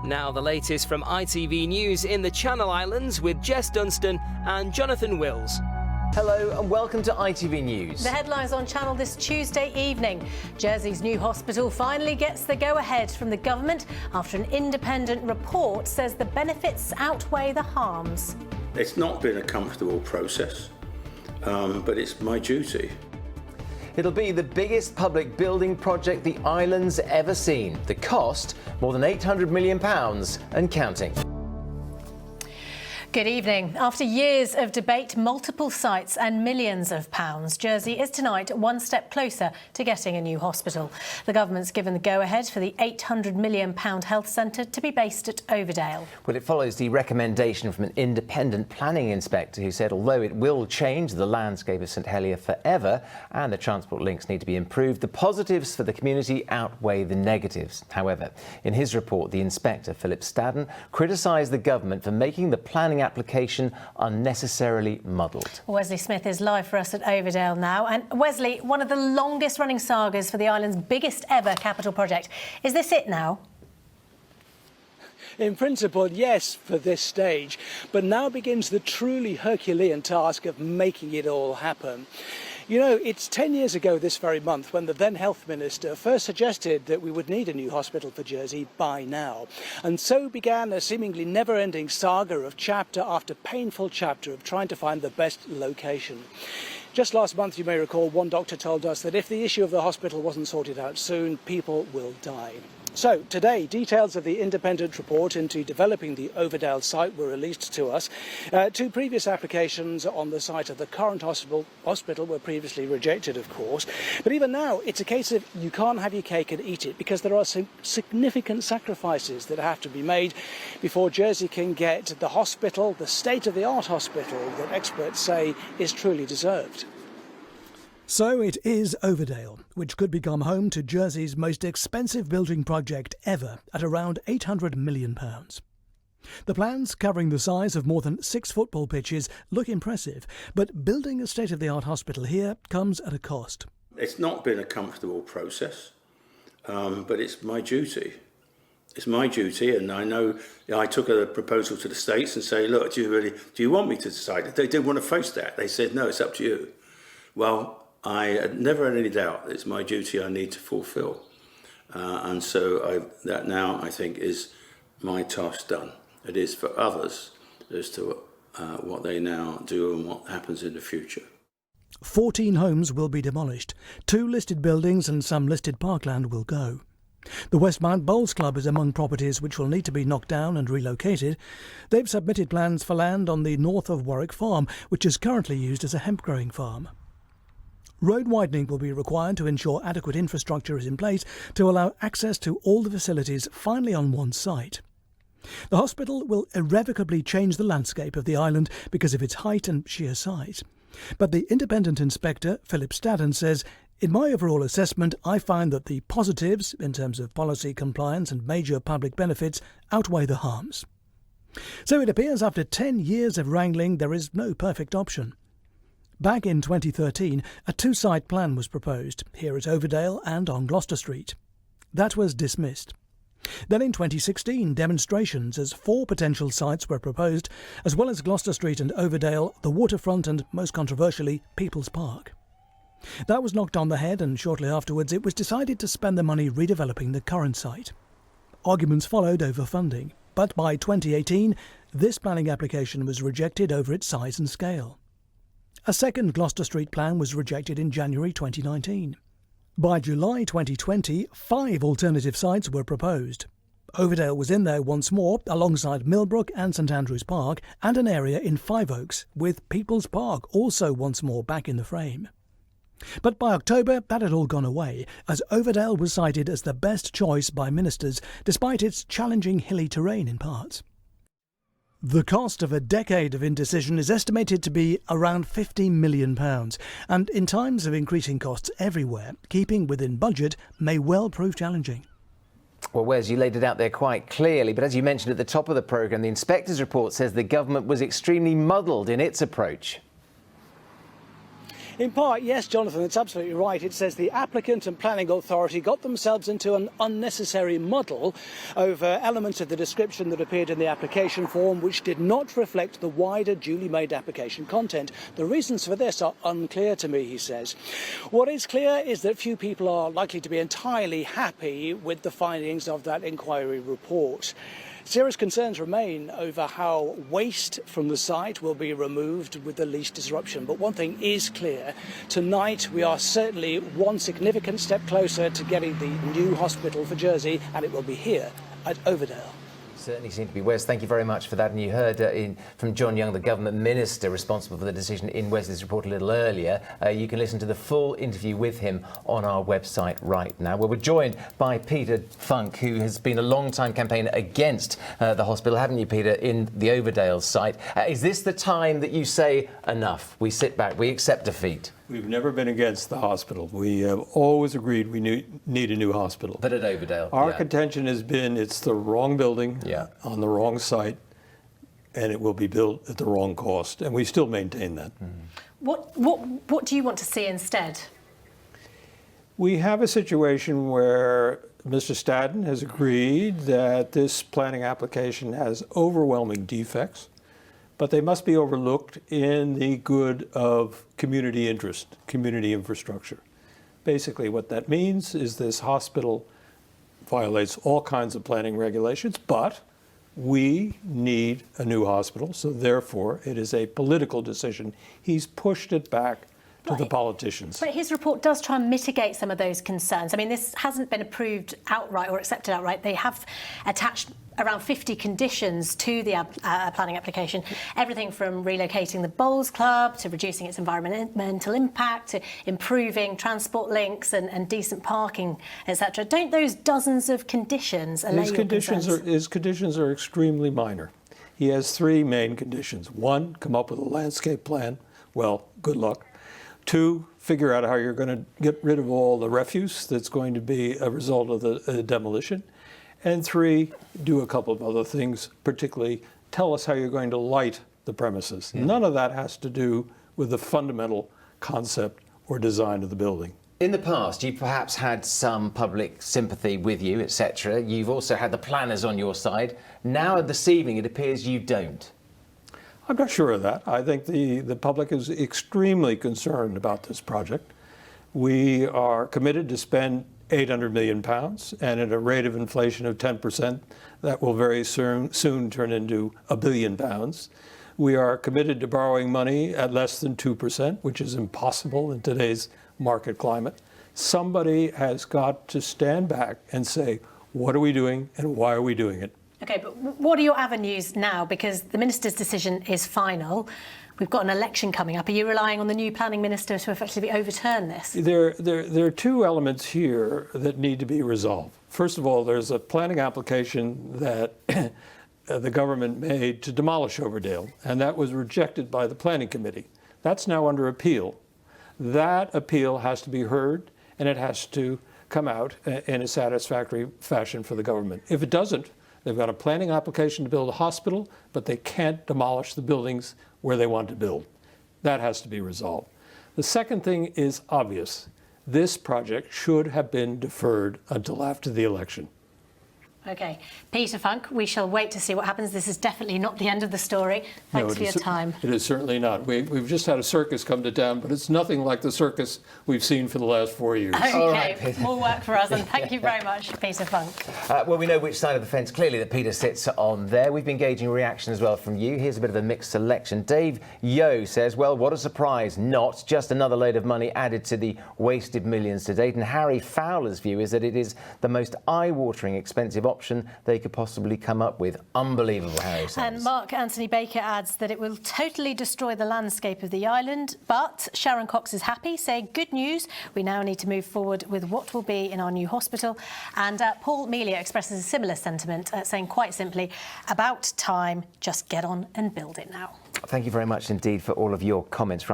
Now the latest from ITV News in the Channel Islands with Jess Dunstan and Jonathan Wills. Hello and welcome to ITV News. The headlines on Channel this Tuesday evening. Jersey's new hospital finally gets the go-ahead from the government after an independent report says the benefits outweigh the harms. It's not been a comfortable process, but it's my duty. It'll be the biggest public building project the island's ever seen. The cost, more than £800 million and counting. Good evening. After years of debate, multiple sites and millions of pounds, Jersey is tonight one step closer to getting a new hospital. The government's given the go-ahead for the £800 million health centre to be based at Overdale. Well, it follows the recommendation from an independent planning inspector who said although it will change the landscape of St Helier forever and the transport links need to be improved, the positives for the community outweigh the negatives. However, in his report, the inspector, Philip Stadden, criticised the government for making the planning application unnecessarily muddled. Wesley Smith is live for us at Overdale now. And Wesley, one of the longest running sagas for the island's biggest ever capital project. Is this it now? In principle, yes, for this stage, but now begins the truly Herculean task of making it all happen. You know, it's 10 years ago this very month when the then Health Minister first suggested that we would need a new hospital for Jersey by now. And so began a seemingly never-ending saga of chapter after painful chapter of trying to find the best location. Just last month, you may recall, one doctor told us that if the issue of the hospital wasn't sorted out soon, people will die. So today, details of the independent report into developing the Overdale site were released to us. Two previous applications on the site of the current hospital were previously rejected, of course. But even now, it's a case of you can't have your cake and eat it, because there are some significant sacrifices that have to be made before Jersey can get the hospital, the state-of-the-art hospital that experts say is truly deserved. So it is Overdale, which could become home to Jersey's most expensive building project ever at around £800 million. The plans, covering the size of more than 6 football pitches, look impressive, but building a state-of-the-art hospital here comes at a cost. It's not been a comfortable process, but it's my duty. It's my duty, and I know I took a proposal to the States and say, look, do you want me to decide? They didn't want to face that. They said, no, it's up to you. Well, I had never had any doubt it's my duty I need to fulfil. And so that now, I think, is my task done. It is for others as to what they now do and what happens in the future. 14 homes will be demolished. 2 listed buildings and some listed parkland will go. The Westmount Bowls Club is among properties which will need to be knocked down and relocated. They've submitted plans for land on the north of Warwick Farm, which is currently used as a hemp-growing farm. Road widening will be required to ensure adequate infrastructure is in place to allow access to all the facilities finally on one site. The hospital will irrevocably change the landscape of the island because of its height and sheer size. But the independent inspector, Philip Stadden, says, in my overall assessment, I find that the positives, in terms of policy compliance and major public benefits, outweigh the harms. So it appears after 10 years of wrangling, there is no perfect option. Back in 2013, a 2-site plan was proposed, here at Overdale and on Gloucester Street. That was dismissed. Then in 2016, demonstrations as 4 potential sites were proposed, as well as Gloucester Street and Overdale, the waterfront and, most controversially, People's Park. That was knocked on the head, and shortly afterwards it was decided to spend the money redeveloping the current site. Arguments followed over funding, but by 2018, this planning application was rejected over its size and scale. A second Gloucester Street plan was rejected in January 2019. By July 2020, 5 alternative sites were proposed. Overdale was in there once more, alongside Millbrook and St Andrews Park, and an area in Five Oaks, with People's Park also once more back in the frame. But by October, that had all gone away, as Overdale was cited as the best choice by ministers, despite its challenging hilly terrain in parts. The cost of a decade of indecision is estimated to be around £50 million, and in times of increasing costs everywhere, keeping within budget may well prove challenging. Well, Wes, you laid it out there quite clearly, but as you mentioned at the top of the programme, the inspector's report says the government was extremely muddled in its approach. In part, yes, Jonathan, it's absolutely right. It says the applicant and planning authority got themselves into an unnecessary muddle over elements of the description that appeared in the application form which did not reflect the wider duly made application content. The reasons for this are unclear to me, he says. What is clear is that few people are likely to be entirely happy with the findings of that inquiry report. Serious concerns remain over how waste from the site will be removed with the least disruption. But one thing is clear. Tonight, we are certainly one significant step closer to getting the new hospital for Jersey, and it will be here at Overdale. Certainly seem to be. Wes, thank you very much for that. And you heard from John Young, the government minister responsible for the decision in Wesley's report a little earlier. You can listen to the full interview with him on our website right now. Well, we're joined by Peter Funk, who has been a long-time campaigner against the hospital, haven't you, Peter, in the Overdale site. Is this the time that you say, enough, we sit back, we accept defeat? We've never been against the hospital. We have always agreed we need a new hospital. But at Overdale? Our contention has been it's the wrong building on the wrong site, and it will be built at the wrong cost. And we still maintain that. What do you want to see instead? We have a situation where Mr. Stadden has agreed that this planning application has overwhelming defects, but they must be overlooked in the good of community interest, community infrastructure. Basically, what that means is this hospital violates all kinds of planning regulations, but we need a new hospital, so therefore it is a political decision. He's pushed it back to the politicians. But his report does try and mitigate some of those concerns. I mean, this hasn't been approved outright or accepted outright. They have attached around 50 conditions to the planning application, everything from relocating the bowls club to reducing its environmental impact to improving transport links and decent parking, etc. Don't those dozens of conditions allay your concerns? His conditions are extremely minor. He has three main conditions. One, come up with a landscape plan. Well, good luck. Two, figure out how you're going to get rid of all the refuse that's going to be a result of the demolition. And three, do a couple of other things, particularly tell us how you're going to light the premises. None of that has to do with the fundamental concept or design of the building. In the past, you've perhaps had some public sympathy with you, etc. You've also had the planners on your side. Now, this evening, it appears you don't. I'm not sure of that. I think the public is extremely concerned about this project. We are committed to spend £800 million, and at a rate of inflation of 10%, that will very soon turn into £1 billion. We are committed to borrowing money at less than 2%, which is impossible in today's market climate. Somebody has got to stand back and say, what are we doing and why are we doing it? OK, but what are your avenues now? Because the minister's decision is final. We've got an election coming up. Are you relying on the new planning minister to effectively overturn this? There are two elements here that need to be resolved. First of all, there's a planning application that the government made to demolish Overdale, and that was rejected by the planning committee. That's now under appeal. That appeal has to be heard, and it has to come out in a satisfactory fashion for the government. If it doesn't, they've got a planning application to build a hospital, but they can't demolish the buildings where they want to build. That has to be resolved. The second thing is obvious. This project should have been deferred until after the election. OK. Peter Funk, we shall wait to see what happens. This is definitely not the end of the story. Thanks for your time. It is certainly not. We've just had a circus come to town, but it's nothing like the circus we've seen for the last 4 years. OK, more work for us, and thank you very much, Peter Funk. Well, we know which side of the fence clearly that Peter sits on there. We've been gauging reaction as well from you. Here's a bit of a mixed selection. Dave Yo says, well, what a surprise. Not just another load of money added to the wasted millions to date. And Harry Fowler's view is that it is the most eye-watering expensive option they could possibly come up with. Unbelievable, Harry says. And Mark Anthony Baker adds that it will totally destroy the landscape of the island. But Sharon Cox is happy, saying, good news, we now need to move forward with what will be in our new hospital. And Paul Melia expresses a similar sentiment, saying quite simply, about time, just get on and build it now. Thank you very much indeed for all of your comments.